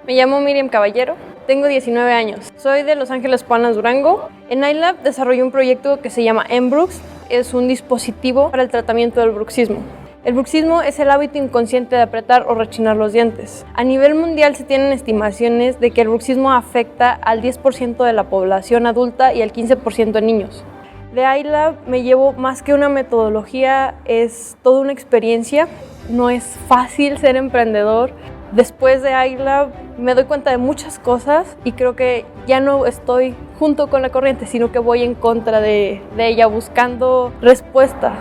Me llamo Miriam Caballero, tengo 19 años. Soy de Los Ángeles, Pueblas, Durango. En iLab desarrollé un proyecto que se llama mBruxs. Es un dispositivo para el tratamiento del bruxismo. El bruxismo es el hábito inconsciente de apretar o rechinar los dientes. A nivel mundial se tienen estimaciones de que el bruxismo afecta al 10% de la población adulta y al 15% en niños. De iLab me llevo más que una metodología, es toda una experiencia. No es fácil ser emprendedor. Después de iLab me doy cuenta de muchas cosas y creo que ya no estoy junto con la corriente, sino que voy en contra de ella buscando respuestas.